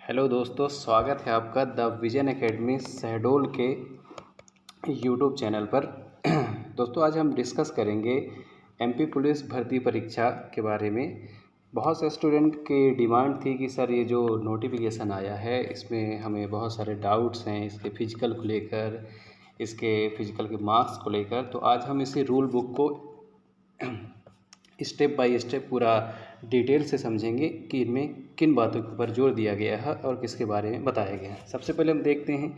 Hello दोस्तों, स्वागत है आपका द विजन एकेडमी शहडोल के यूट्यूब चैनल पर। दोस्तों, आज हम डिस्कस करेंगे एमपी पुलिस भर्ती परीक्षा के बारे में। बहुत से स्टूडेंट की डिमांड थी कि सर ये जो नोटिफिकेशन आया है इसमें हमें बहुत सारे डाउट्स हैं इसके फिजिकल को लेकर, इसके फिजिकल के मार्क्स को लेकर। तो आज हम इसी रूल बुक को स्टेप बाय स्टेप पूरा डिटेल से समझेंगे कि इनमें किन बातों के ऊपर जोर दिया गया है और किसके बारे में बताया गया है। सबसे पहले हम देखते हैं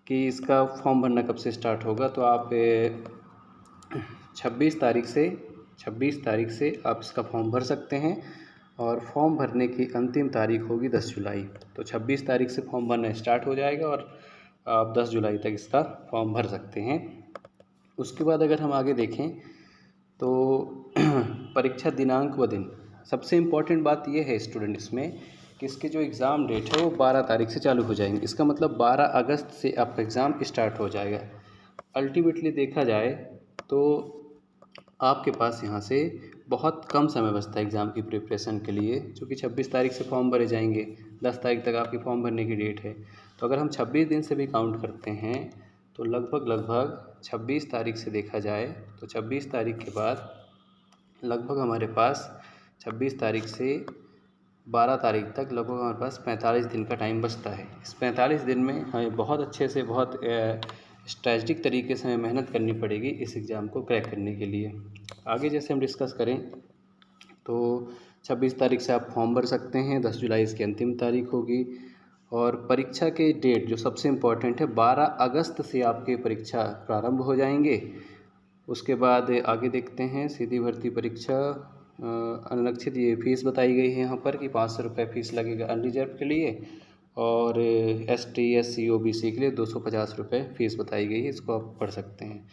कि इसका फॉर्म भरना कब से स्टार्ट होगा। तो आप 26 तारीख से आप इसका फॉर्म भर सकते हैं और फॉर्म भरने की अंतिम तारीख होगी 10 जुलाई। तो 26 तारीख से फॉर्म भरना स्टार्ट हो जाएगा और आप 10 जुलाई तक इसका फॉर्म भर सकते हैं। उसके बाद अगर हम आगे देखें तो परीक्षा दिनांक व दिन, सबसे इम्पॉर्टेंट बात यह है स्टूडेंट इसमें कि इसके जो एग्ज़ाम डेट है वो 12 तारीख से चालू हो जाएंगे। इसका मतलब 12 अगस्त से आपका एग्ज़ाम स्टार्ट हो जाएगा। अल्टीमेटली देखा जाए तो आपके पास यहाँ से बहुत कम समय बचता है एग्ज़ाम की प्रिपरेशन के लिए, क्योंकि 26 तारीख से फॉर्म भरे जाएंगे, 10 तारीख तक आपकी फॉर्म भरने की डेट है। तो अगर हम 26 दिन से भी काउंट करते हैं तो लगभग 26 तारीख से देखा जाए तो 26 तारीख के बाद लगभग हमारे पास 26 तारीख से 12 तारीख तक लगभग हमारे पास 45 दिन का टाइम बचता है। इस 45 दिन में हमें बहुत अच्छे से, बहुत स्ट्रैटेजिक तरीके से हमें मेहनत करनी पड़ेगी इस एग्ज़ाम को क्रैक करने के लिए। आगे जैसे हम डिस्कस करें तो 26 तारीख से आप फॉर्म भर सकते हैं, 10 जुलाई इसकी अंतिम तारीख होगी। और परीक्षा के डेट जो सबसे इम्पॉर्टेंट है, 12 अगस्त से आपके परीक्षा प्रारंभ हो जाएंगे। उसके बाद आगे देखते हैं सीधी भर्ती परीक्षा अनारक्षित, ये फ़ीस बताई गई है यहाँ पर कि 500 रुपये फ़ीस लगेगा अनरिजर्व के लिए, और ST SC OBC के लिए 250 रुपये फ़ीस बताई गई है। इसको आप पढ़ सकते हैं।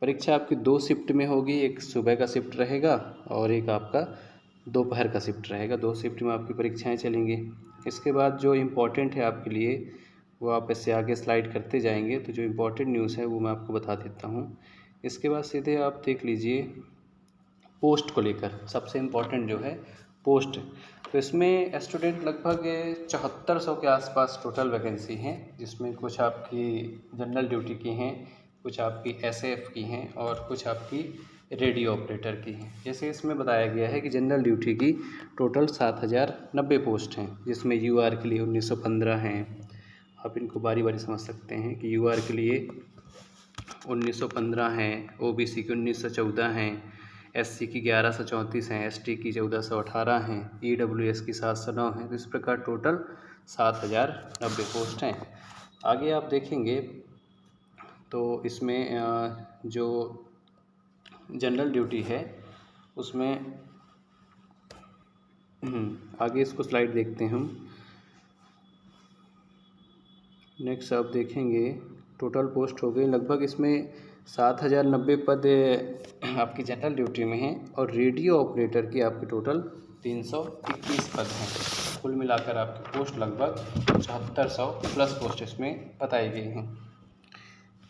परीक्षा आपकी 2 शिफ्ट में होगी, एक सुबह का शिफ्ट रहेगा और एक आपका दोपहर का शिफ्ट रहेगा। 2 शिफ्ट में आपकी परीक्षाएं चलेंगी। इसके बाद जो इम्पोर्टेंट है आपके लिए वो आप इससे आगे स्लाइड करते जाएंगे, तो जो इम्पोर्टेंट न्यूज़ है वो मैं आपको बता देता हूँ। इसके बाद सीधे आप देख लीजिए पोस्ट को लेकर, सबसे इम्पोर्टेंट जो है पोस्ट। तो इसमें स्टूडेंट लगभग 7400 के आसपास टोटल वैकेंसी हैं, जिसमें कुछ आपकी जनरल ड्यूटी की हैं, कुछ आपकी SF की हैं और कुछ आपकी रेडियो ऑपरेटर की हैं। जैसे इसमें बताया गया है कि जनरल ड्यूटी की टोटल 7090 पोस्ट हैं, जिसमें UR के लिए 1915 हैं। आप इनको बारी बारी समझ सकते हैं कि UR के लिए 1915 हैं, OBC की 1914 हैं, SC की 1134 हैं, ST की 1418 हैं, EWS की 709 हैं। तो इस प्रकार टोटल 7090 पोस्ट हैं। आगे आप देखेंगे तो इसमें जो जनरल ड्यूटी है उसमें आगे इसको स्लाइड देखते हैं हम। नेक्स्ट आप देखेंगे टोटल पोस्ट हो गई लगभग, इसमें 7090 पद आपकी जनरल ड्यूटी में हैं और रेडियो ऑपरेटर की आपकी टोटल 321 पद हैं। कुल मिलाकर आपकी पोस्ट लगभग 7400 प्लस पोस्ट इसमें बताई गई हैं।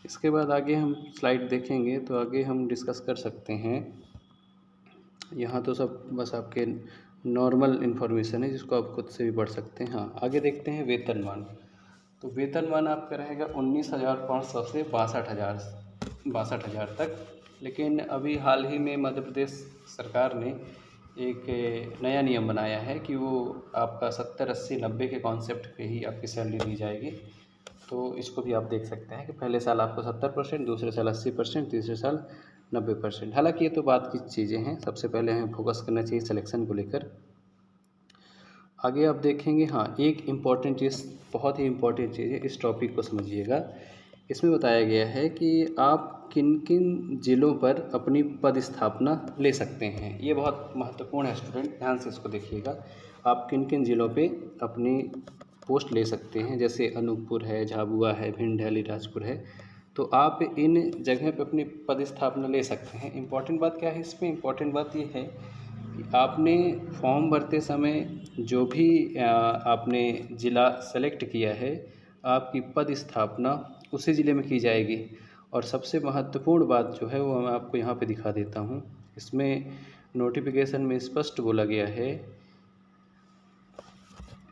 इसके बाद आगे हम स्लाइड देखेंगे तो आगे हम डिस्कस कर सकते हैं। यहाँ तो सब बस आपके नॉर्मल इन्फॉर्मेशन है जिसको आप खुद से भी पढ़ सकते हैं। हाँ, आगे देखते हैं वेतनमान। तो वेतनमान आपका रहेगा 19,500 से 62,000 तक। लेकिन अभी हाल ही में मध्य प्रदेश सरकार ने एक नया नियम बनाया है कि वो आपका 70, 80, 90 के कॉन्सेप्ट पे ही आपकी सैलरी दी जाएगी। तो इसको भी आप देख सकते हैं कि पहले साल आपको 70%, दूसरे साल 80%, तीसरे साल 90%। हालांकि ये तो बात की चीज़ें हैं, सबसे पहले हमें फोकस करना चाहिए सिलेक्शन को लेकर। आगे आप देखेंगे, हाँ, एक इम्पॉर्टेंट चीज़, बहुत ही इम्पॉर्टेंट चीज़ है, इस टॉपिक को समझिएगा। इसमें बताया गया है कि आप किन किन ज़िलों पर अपनी पदस्थापना ले सकते हैं। ये बहुत महत्वपूर्ण है स्टूडेंट, ध्यान से इसको देखिएगा। आप किन किन ज़िलों पे अपनी पोस्ट ले सकते हैं, जैसे अनूपपुर है, झाबुआ है, भिंड है, अलीराजपुर है। तो आप इन जगह पे अपनी पदस्थापना ले सकते हैं। इम्पॉर्टेंट बात क्या है इसमें? इम्पॉर्टेंट बात ये है आपने फॉर्म भरते समय जो भी आपने ज़िला सेलेक्ट किया है, आपकी पदस्थापना उसी ज़िले में की जाएगी। और सबसे महत्वपूर्ण बात जो है वो मैं आपको यहाँ पे दिखा देता हूँ। इसमें नोटिफिकेशन में स्पष्ट बोला गया है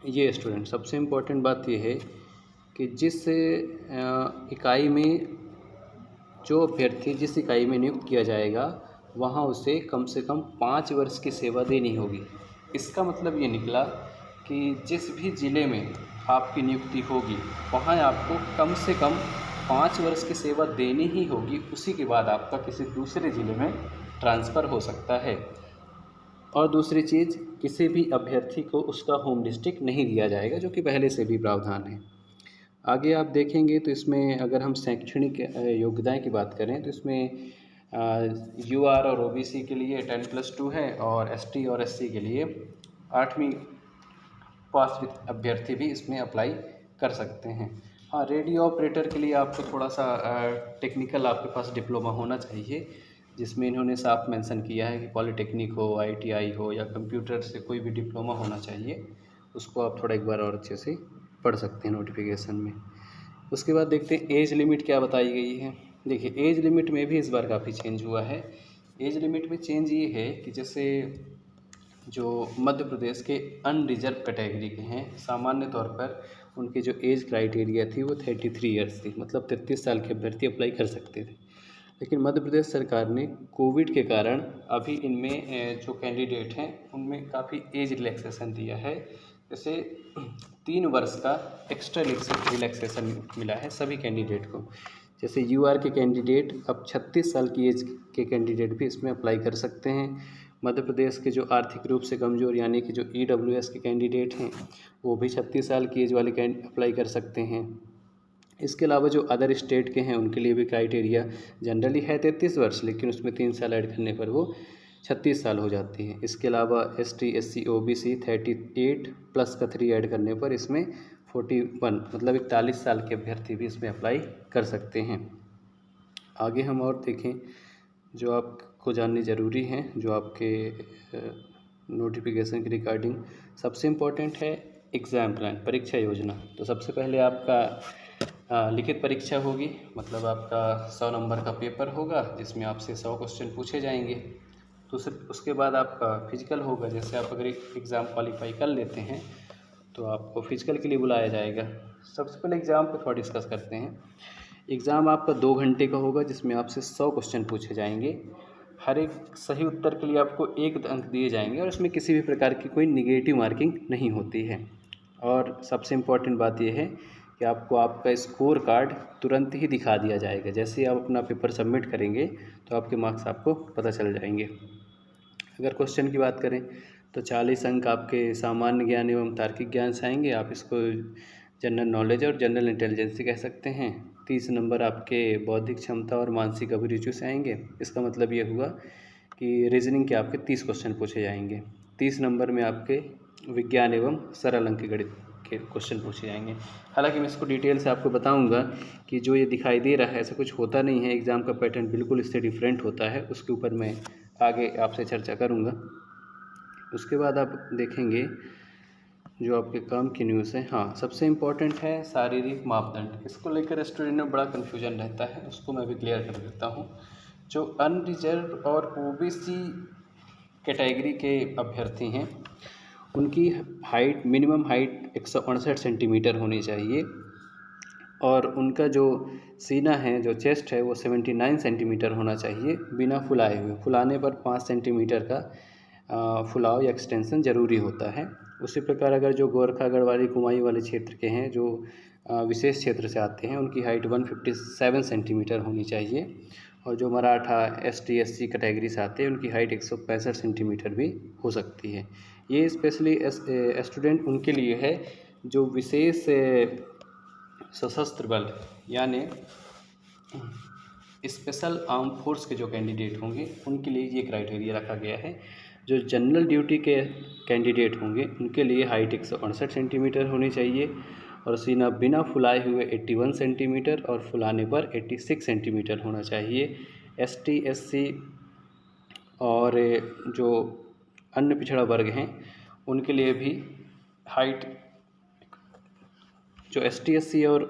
ये स्टूडेंट, सबसे इम्पोर्टेंट बात ये है कि जिस इकाई में जो अभ्यर्थी जिस इकाई में नियुक्त किया जाएगा वहाँ उसे कम से कम 5 वर्ष की सेवा देनी होगी। इसका मतलब ये निकला कि जिस भी ज़िले में आपकी नियुक्ति होगी वहाँ आपको कम से कम 5 वर्ष की सेवा देनी ही होगी, उसी के बाद आपका किसी दूसरे ज़िले में ट्रांसफ़र हो सकता है। और दूसरी चीज़, किसी भी अभ्यर्थी को उसका होम डिस्ट्रिक्ट नहीं दिया जाएगा, जो कि पहले से भी प्रावधान है। आगे आप देखेंगे तो इसमें अगर हम शैक्षणिक योग्यताएं की बात करें तो इसमें यूआर और ओबीसी के लिए 10+2 है और एसटी और एससी के लिए 8वीं पास विद अभ्यर्थी भी इसमें अप्लाई कर सकते हैं। हाँ, रेडियो ऑपरेटर के लिए आपको थोड़ा सा टेक्निकल आपके पास डिप्लोमा होना चाहिए, जिसमें इन्होंने साफ मेंशन किया है कि पॉलिटेक्निक हो, आईटीआई हो या कंप्यूटर से कोई भी डिप्लोमा होना चाहिए। उसको आप थोड़ा एक बार और अच्छे से पढ़ सकते हैं नोटिफिकेशन में। उसके बाद देखते हैं एज लिमिट क्या बताई गई है। देखिए, एज लिमिट में भी इस बार काफ़ी चेंज हुआ है। एज लिमिट में चेंज ये है कि जैसे जो मध्य प्रदेश के अनरिजर्व कैटेगरी के हैं, सामान्य तौर पर उनकी जो एज क्राइटेरिया थी वो 33 ईयर्स थी, मतलब 33 साल के अभ्यर्थी अप्लाई कर सकते थे। लेकिन मध्य प्रदेश सरकार ने कोविड के कारण अभी इनमें जो कैंडिडेट हैं उनमें काफ़ी एज रिलैक्सेशन दिया है। जैसे 3 वर्ष का एक्स्ट्रा रिलैक्सेशन मिला है सभी कैंडिडेट को। जैसे यूआर के कैंडिडेट अब 36 साल की एज के कैंडिडेट भी इसमें अप्लाई कर सकते हैं। मध्य प्रदेश के जो आर्थिक रूप से कमज़ोर यानी कि जो ईडब्ल्यूएस के कैंडिडेट हैं वो भी 36 साल की एज वाले अप्लाई कर सकते हैं। इसके अलावा जो अदर स्टेट के हैं उनके लिए भी क्राइटेरिया जनरली है 33 वर्ष, लेकिन उसमें 3 साल ऐड करने पर वो 36 साल हो जाती है। इसके अलावा एसटी, एससी, ओबीसी 38 प्लस का 3 ऐड करने पर इसमें 41 मतलब 41 साल के अभ्यर्थी भी इसमें अप्लाई कर सकते हैं। आगे हम और देखें जो आपको जानने ज़रूरी हैं, जो आपके नोटिफिकेशन के रिगार्डिंग सबसे इम्पोर्टेंट है एग्ज़ाम प्लान, परीक्षा योजना। तो सबसे पहले आपका लिखित परीक्षा होगी, मतलब आपका 100 नंबर का पेपर होगा जिसमें आपसे 100 क्वेश्चन पूछे जाएंगे। तो उसके बाद आपका फिजिकल होगा। जैसे आप अगर एग्ज़ाम क्वालिफाई कर लेते हैं तो आपको फिजिकल के लिए बुलाया जाएगा। सबसे पहले एग्ज़ाम को थोड़ा डिस्कस करते हैं। एग्ज़ाम आपका 2 घंटे का होगा जिसमें आपसे 100 क्वेश्चन पूछे जाएंगे। हर एक सही उत्तर के लिए आपको 1 अंक दिए जाएंगे और इसमें किसी भी प्रकार की कोई निगेटिव मार्किंग नहीं होती है। और सबसे इम्पॉर्टेंट बात यह है कि आपको आपका स्कोर कार्ड तुरंत ही दिखा दिया जाएगा। जैसे ही आप अपना पेपर सबमिट करेंगे तो आपके मार्क्स आपको पता चल जाएंगे। अगर क्वेश्चन की बात करें तो 40 अंक आपके सामान्य ज्ञान एवं तार्किक ज्ञान से आएंगे। आप इसको जनरल नॉलेज और जनरल इंटेलिजेंस कह सकते हैं। 30 नंबर आपके बौद्धिक क्षमता और मानसिक अभिरुचि से आएंगे। इसका मतलब ये हुआ कि रीजनिंग के आपके 30 क्वेश्चन पूछे जाएंगे। 30 नंबर में आपके विज्ञान एवं सरल अंक गणित के क्वेश्चन पूछे जाएंगे। हालांकि मैं इसको डिटेल से आपको बताऊंगा कि जो ये दिखाई दे रहा है ऐसा कुछ होता नहीं है, एग्ज़ाम का पैटर्न बिल्कुल इससे डिफरेंट होता है। उसके ऊपर मैं आगे आपसे चर्चा करूंगा। उसके बाद आप देखेंगे जो आपके काम की न्यूज़ है। हाँ, सबसे इम्पोर्टेंट है शारीरिक मापदंड। इसको लेकर स्टूडेंट में बड़ा कन्फ्यूजन रहता है, उसको मैं भी क्लियर कर देता हूँ। जो अनरिजर्व और ओबीसी कैटेगरी के अभ्यर्थी हैं उनकी हाइट, मिनिमम हाइट 168 सेंटीमीटर होनी चाहिए और उनका जो सीना है, जो चेस्ट है वो 79 सेंटीमीटर होना चाहिए बिना फुलाए हुए। फुलाने पर 5 सेंटीमीटर का फुलाव या एक्सटेंशन ज़रूरी होता है। उसी प्रकार अगर जो गोरखा, गढ़वाली, कुमाऊँ वाले क्षेत्र के हैं, जो विशेष क्षेत्र से आते हैं, उनकी हाइट 157 सेंटीमीटर होनी चाहिए। और जो मराठा, एसटी, एससी कैटेगरी से आते हैं उनकी हाइट 165 सेंटीमीटर भी हो सकती है। ये स्पेशली स्टूडेंट उनके लिए है जो विशेष सशस्त्र बल यानी स्पेशल आर्म फोर्स के जो कैंडिडेट होंगे उनके लिए ये क्राइटेरिया रखा गया है। जो जनरल ड्यूटी के कैंडिडेट होंगे उनके लिए हाइट 168 सेंटीमीटर होनी चाहिए और सीना बिना फुलाए हुए 81 सेंटीमीटर और फुलाने पर 86 सेंटीमीटर होना चाहिए। एसटी, एससी और जो अन्य पिछड़ा वर्ग हैं उनके लिए भी हाइट, जो एसटी, एससी और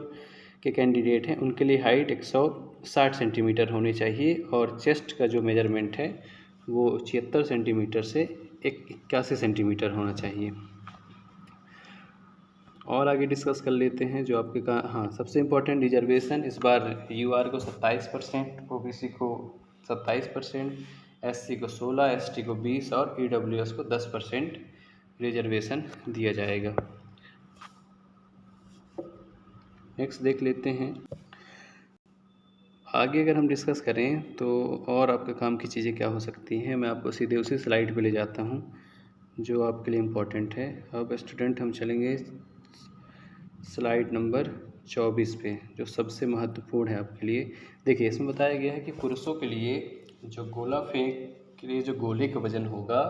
के कैंडिडेट हैं उनके लिए हाइट 160 सेंटीमीटर होनी चाहिए और चेस्ट का जो मेजरमेंट है वो 76 सेंटीमीटर से 81 सेंटीमीटर होना चाहिए। और आगे डिस्कस कर लेते हैं जो आपके का हाँ सबसे इम्पोर्टेंट रिजर्वेशन इस बार यूआर को 27%, ओबीसी को 27%, एससी को 16, एसटी को 20 और ईडब्ल्यूएस को 10% रिजर्वेशन दिया जाएगा। नेक्स्ट देख लेते हैं। आगे अगर हम डिस्कस करें तो और आपके काम की चीज़ें क्या हो सकती हैं, मैं आपको सीधे उसी स्लाइड पे ले जाता हूँ जो आपके लिए इम्पोर्टेंट है। अब स्टूडेंट हम चलेंगे स्लाइड नंबर 24 पे, जो सबसे महत्वपूर्ण है आपके लिए। देखिए इसमें बताया गया है कि पुरुषों के लिए जो गोला फेंक के लिए जो गोले का वजन होगा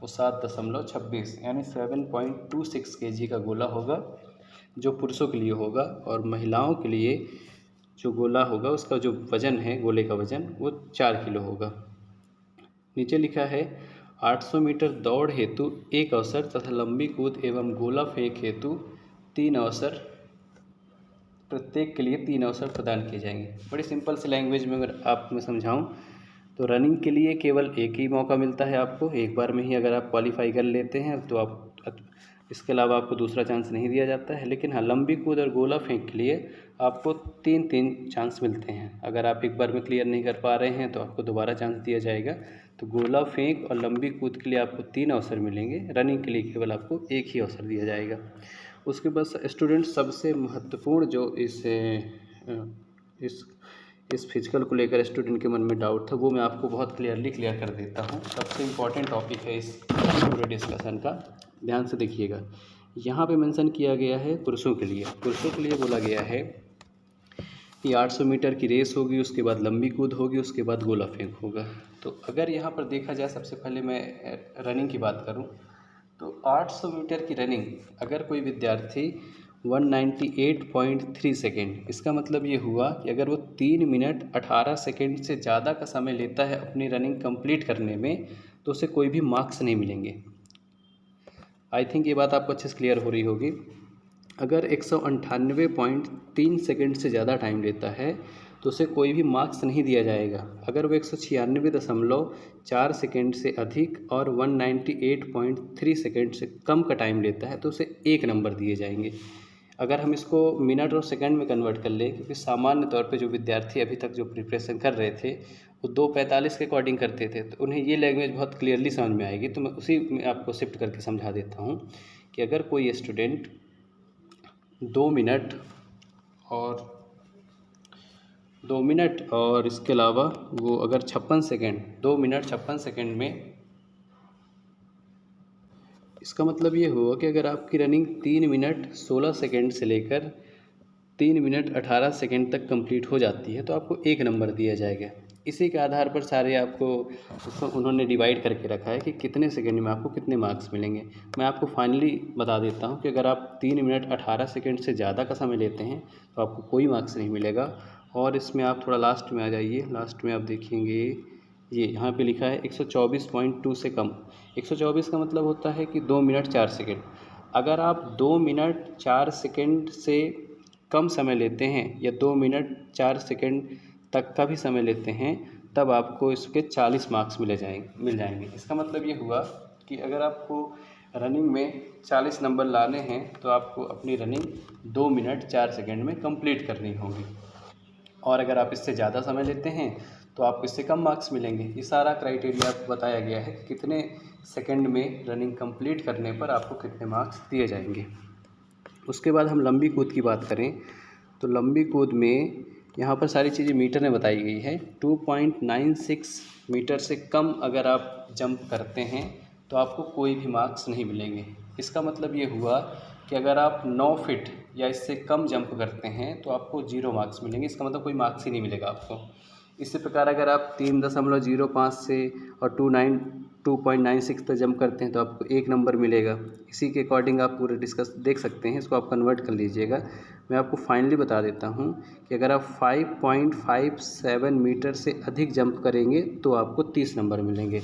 वो 7.26 यानी 7.26 kg का गोला होगा जो पुरुषों के लिए होगा, और महिलाओं के लिए जो गोला होगा उसका जो वज़न है, गोले का वज़न वो 4 किलो होगा। नीचे लिखा है 800 मीटर दौड़ हेतु एक अवसर तथा लंबी कूद एवं गोला फेंक हेतु 3 अवसर, प्रत्येक के लिए 3 अवसर प्रदान किए जाएंगे। बड़ी सिंपल सी लैंग्वेज में अगर आप मैं समझाऊं तो रनिंग के लिए केवल एक ही मौका मिलता है आपको, एक बार में ही अगर आप क्वालिफाई कर लेते हैं तो आप, इसके अलावा आपको दूसरा चांस नहीं दिया जाता है। लेकिन हाँ, लंबी कूद और गोला फेंक के लिए आपको 3 चांस मिलते हैं। अगर आप एक बार में क्लियर नहीं कर पा रहे हैं तो आपको दोबारा चांस दिया जाएगा। तो गोला फेंक और लंबी कूद के लिए आपको 3 अवसर मिलेंगे, रनिंग के लिए केवल आपको एक ही अवसर दिया जाएगा। उसके बाद स्टूडेंट सबसे महत्वपूर्ण जो इस फिजिकल को लेकर स्टूडेंट के मन में डाउट था वो मैं आपको बहुत क्लियर कर देता हूँ। सबसे इम्पॉर्टेंट टॉपिक है इस पूरे डिस्कशन का, ध्यान से देखिएगा। यहाँ पे मेंशन किया गया है पुरुषों के लिए बोला गया है कि 800 मीटर की रेस होगी, उसके बाद लंबी कूद होगी, उसके बाद गोला फेंक होगा। तो अगर यहाँ पर देखा जाए, सबसे पहले मैं रनिंग की बात करूँ तो 800 मीटर की रनिंग अगर कोई विद्यार्थी 198.3 सेकेंड, इसका मतलब ये हुआ कि अगर वो 3 मिनट 18 सेकेंड से ज़्यादा का समय लेता है अपनी रनिंग कंप्लीट करने में तो उसे कोई भी मार्क्स नहीं मिलेंगे। आई थिंक ये बात आपको अच्छे से क्लियर हो रही होगी। अगर 198.3 सेकेंड से ज़्यादा टाइम लेता है तो उसे कोई भी मार्क्स नहीं दिया जाएगा। अगर वो 196.4 सेकेंड से अधिक और 198.3 सेकेंड से कम का टाइम लेता है तो उसे 1 नंबर दिए जाएंगे। अगर हम इसको मिनट और सेकंड में कन्वर्ट कर लें, क्योंकि सामान्य तौर पे जो विद्यार्थी अभी तक जो प्रिपरेशन कर रहे थे वो 2:45 के अकॉर्डिंग करते थे, तो उन्हें ये लैंग्वेज बहुत क्लियरली समझ में आएगी। तो मैं उसी में आपको शिफ्ट करके समझा देता हूँ कि अगर कोई स्टूडेंट 2 मिनट और इसके अलावा वो अगर 2 मिनट 56 सेकेंड में, इसका मतलब ये हुआ कि अगर आपकी रनिंग 3 मिनट 16 सेकेंड से लेकर 3 मिनट 18 सेकेंड तक कंप्लीट हो जाती है तो आपको 1 नंबर दिया जाएगा। इसी के आधार पर सारे आपको उन्होंने डिवाइड करके रखा है कि कितने सेकेंड में आपको कितने मार्क्स मिलेंगे। मैं आपको फाइनली बता देता हूं कि अगर आप 3 मिनट 18 सेकेंड से ज़्यादा का समय लेते हैं तो आपको कोई मार्क्स नहीं मिलेगा। और इसमें आप थोड़ा लास्ट में आ जाइए, लास्ट में आप देखेंगे ये यहाँ पे लिखा है 124.2 से कम। 124 का मतलब होता है कि 2 मिनट 4 सेकेंड। अगर आप 2 मिनट 4 सेकेंड से कम समय लेते हैं या 2 मिनट 4 सेकेंड तक का भी समय लेते हैं तब आपको इसके 40 मार्क्स मिल जाएंगे। इसका मतलब ये हुआ कि अगर आपको रनिंग में 40 नंबर लाने हैं तो आपको अपनी रनिंग 2 मिनट 4 सेकेंड में कंप्लीट करनी होगी। और अगर आप इससे ज़्यादा समय लेते हैं तो आपको इससे कम मार्क्स मिलेंगे। ये सारा क्राइटेरिया आपको बताया गया है कि कितने सेकंड में रनिंग कंप्लीट करने पर आपको कितने मार्क्स दिए जाएंगे। उसके बाद हम लंबी कूद की बात करें तो लंबी कूद में यहाँ पर सारी चीज़ें मीटर में बताई गई है। 2.96 मीटर से कम अगर आप जंप करते हैं तो आपको कोई भी मार्क्स नहीं मिलेंगे। इसका मतलब ये हुआ कि अगर आप 9 फीट या इससे कम जंप करते हैं तो आपको 0 मार्क्स मिलेंगे। इसका मतलब कोई मार्क्स ही नहीं मिलेगा आपको। इसी प्रकार अगर आप 3.05 से और 2.96 तक जंप करते हैं तो आपको 1 नंबर मिलेगा। इसी के अकॉर्डिंग आप पूरे डिस्कस देख सकते हैं, इसको आप कन्वर्ट कर लीजिएगा। मैं आपको फाइनली बता देता हूं कि अगर आप 5.57 मीटर से अधिक जंप करेंगे तो आपको 30 नंबर मिलेंगे।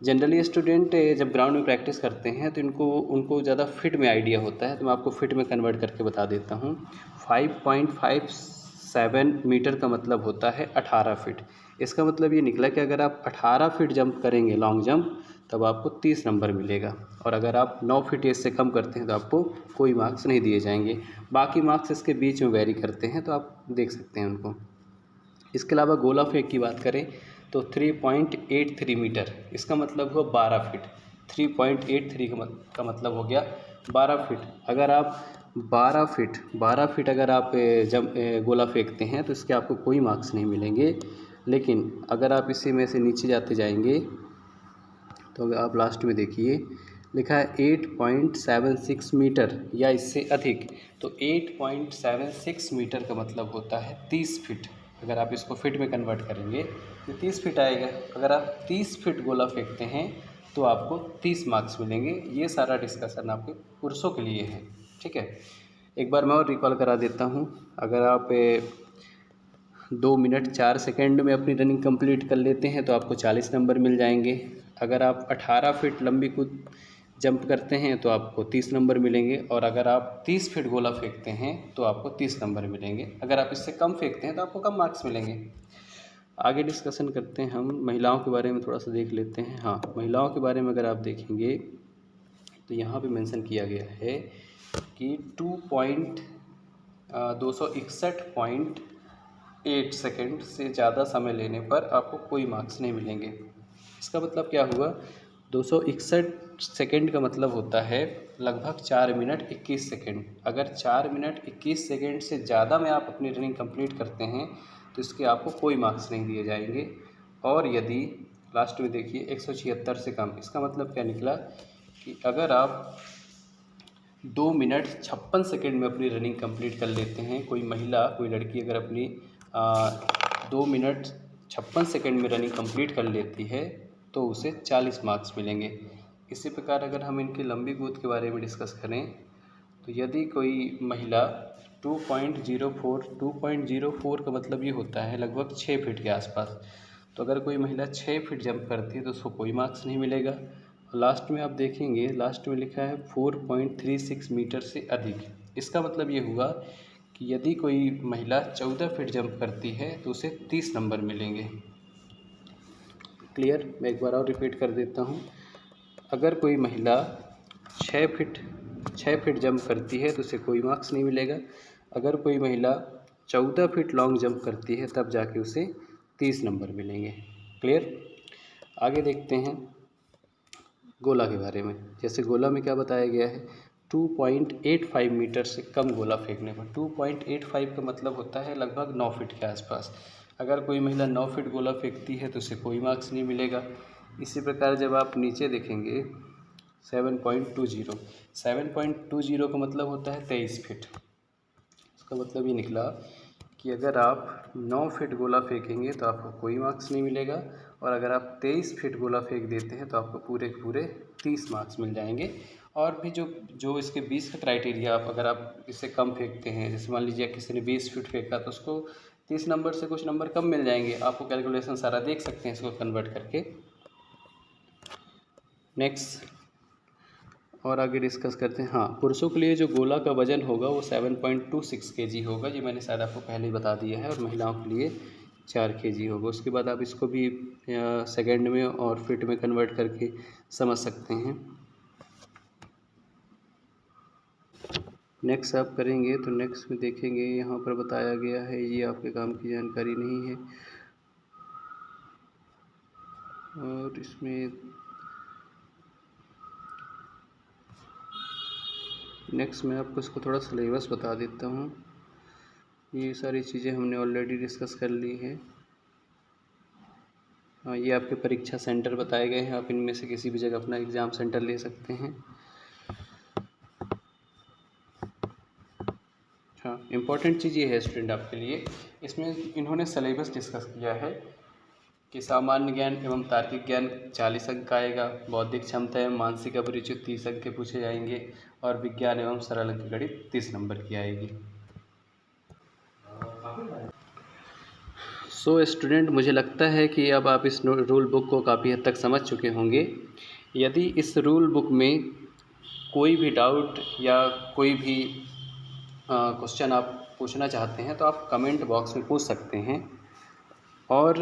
जनरली स्टूडेंट जब ग्राउंड में प्रैक्टिस करते हैं तो उनको ज़्यादा फिट में आइडिया होता है, तो मैं आपको फिट में कन्वर्ट करके बता देता हूँ। 5.57 मीटर का मतलब होता है 18 फीट। इसका मतलब ये निकला कि अगर आप 18 फीट जंप करेंगे लॉन्ग जंप तब आपको 30 नंबर मिलेगा, और अगर आप 9 फीट एज से कम करते हैं तो आपको कोई मार्क्स नहीं दिए जाएंगे। बाकी मार्क्स इसके बीच में वेरी करते हैं, तो आप देख सकते हैं उनको। इसके अलावा गोला फेंक की बात करें तो 3.83 मीटर, इसका मतलब हुआ 12 फीट। 3.83 का मतलब हो गया 12 फीट। अगर आप 12 फीट अगर आप गोला फेंकते हैं तो इसके आपको कोई मार्क्स नहीं मिलेंगे। लेकिन अगर आप इसी में से नीचे जाते जाएंगे तो अगर आप लास्ट में देखिए लिखा है 8.76 मीटर या इससे अधिक, तो 8.76 मीटर का मतलब होता है 30 फीट। अगर आप इसको फिट में कन्वर्ट करेंगे तो 30 फीट आएगा। अगर आप 30 फीट गोला फेंकते हैं तो आपको 30 मार्क्स मिलेंगे। ये सारा डिस्कशन आपके पुरुषों के लिए है, ठीक है। एक बार मैं और रिकॉल करा देता हूँ। अगर आप 2 मिनट 4 सेकंड में अपनी रनिंग कंप्लीट कर लेते हैं तो आपको 40 नंबर मिल जाएंगे। अगर आप 18 फीट लंबी कूद जंप करते हैं तो आपको 30 नंबर मिलेंगे, और अगर आप 30 फीट गोला फेंकते हैं तो आपको 30 नंबर मिलेंगे। अगर आप इससे कम फेंकते हैं तो आपको कम मार्क्स मिलेंगे। आगे डिस्कशन करते हैं हम महिलाओं के बारे में, थोड़ा सा देख लेते हैं। हाँ, महिलाओं के बारे में अगर आप देखेंगे तो यहाँ पे मेंशन किया गया है कि 261.8 सेकंड से ज़्यादा समय लेने पर आपको कोई मार्क्स नहीं मिलेंगे। इसका मतलब क्या हुआ, 261 सेकंड का मतलब होता है लगभग 4 मिनट 21 सेकंड। अगर 4 मिनट 21 सेकंड से ज़्यादा में आप अपनी रनिंग कंप्लीट करते हैं तो इसके आपको कोई मार्क्स नहीं दिए जाएंगे। और यदि लास्ट में देखिए 176 से कम, इसका मतलब क्या निकला कि अगर आप 2 मिनट 56 सेकंड में अपनी रनिंग कंप्लीट कर लेते हैं, कोई महिला कोई लड़की अगर अपनी 2 मिनट 56 सेकंड में रनिंग कंप्लीट कर लेती है तो उसे 40 मार्क्स मिलेंगे। इसी प्रकार अगर हम इनकी लंबी कूद के बारे में डिस्कस करें तो यदि कोई महिला 2.04 का मतलब ये होता है लगभग 6 फीट के आसपास, तो अगर कोई महिला 6 फीट जंप करती है तो उसको कोई मार्क्स नहीं मिलेगा। लास्ट में आप देखेंगे, लास्ट में लिखा है 4.36 मीटर से अधिक। इसका मतलब ये हुआ कि यदि कोई महिला 14 फीट जंप करती है तो उसे 30 नंबर मिलेंगे। क्लियर? मैं एक बार और रिपीट कर देता हूँ। अगर कोई महिला 6 फीट जंप करती है तो उसे कोई मार्क्स नहीं मिलेगा। अगर कोई महिला 14 फीट लॉन्ग जंप करती है तब जाके उसे 30 नंबर मिलेंगे। क्लियर? आगे देखते हैं गोला के बारे में। जैसे गोला में क्या बताया गया है, 2.85 मीटर से कम गोला फेंकने पर, 2.85 का मतलब होता है लगभग 9 फीट के आसपास। अगर कोई महिला 9 फीट गोला फेंकती है तो उसे कोई मार्क्स नहीं मिलेगा। इसी प्रकार जब आप नीचे देखेंगे 7.20 का मतलब होता है 23 फीट। इसका मतलब ये निकला कि अगर आप 9 फीट गोला फेंकेंगे तो आपको कोई मार्क्स नहीं मिलेगा, और अगर आप 23 फीट गोला फेंक देते हैं तो आपको पूरे के पूरे 30 मार्क्स मिल जाएंगे। और भी जो इसके 20 का क्राइटेरिया, आप अगर आप इससे कम फेंकते हैं, जैसे मान लीजिए किसी ने 20 फीट फेंका तो उसको 30 नंबर से कुछ नंबर कम मिल जाएंगे। आपको कैलकुलेशन सारा देख सकते हैं इसको कन्वर्ट करके। नेक्स्ट और आगे डिस्कस करते हैं। हाँ, पुरुषों के लिए जो गोला का वज़न होगा वो 7.26 kg होगा, ये मैंने शायद आपको पहले ही बता दिया है। और महिलाओं के लिए 4 kg होगा। उसके बाद आप इसको भी सेकंड में और फीट में कन्वर्ट करके समझ सकते हैं। नेक्स्ट आप करेंगे तो नेक्स्ट में देखेंगे यहाँ पर बताया गया है, ये आपके काम की जानकारी नहीं है। और इसमें नेक्स्ट मैं आपको इसको थोड़ा सिलेबस बता देता हूँ। ये सारी चीज़ें हमने ऑलरेडी डिस्कस कर ली है। हाँ, ये आपके परीक्षा सेंटर बताए गए हैं, आप इनमें से किसी भी जगह अपना एग्ज़ाम सेंटर ले सकते हैं। हाँ, इम्पॉर्टेंट चीज़ ये है स्टूडेंट आपके लिए, इसमें इन्होंने सिलेबस डिस्कस किया है कि सामान्य ज्ञान एवं तार्किक ज्ञान 40 अंक का आएगा, बौद्धिक क्षमता एवं मानसिक अभिरुचि 30 अंक के पूछे जाएंगे, और विज्ञान एवं सरल अंकगणित 30 नंबर की आएगी। सो स्टूडेंट, मुझे लगता है कि अब आप इस रूल बुक को काफ़ी हद तक समझ चुके होंगे। यदि इस रूल बुक में कोई भी डाउट या कोई भी क्वेश्चन आप पूछना चाहते हैं तो आप कमेंट बॉक्स में पूछ सकते हैं। और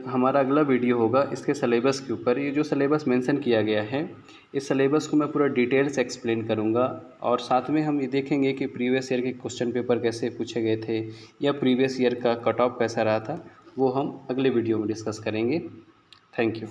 हमारा अगला वीडियो होगा इसके सिलेबस के ऊपर। ये जो सिलेबस मेंशन किया गया है, इस सिलेबस को मैं पूरा डिटेल से एक्सप्लेन करूँगा और साथ में हम ये देखेंगे कि प्रीवियस ईयर के क्वेश्चन पेपर कैसे पूछे गए थे या प्रीवियस ईयर का कट ऑफ कैसा रहा था, वो हम अगले वीडियो में डिस्कस करेंगे। Thank you.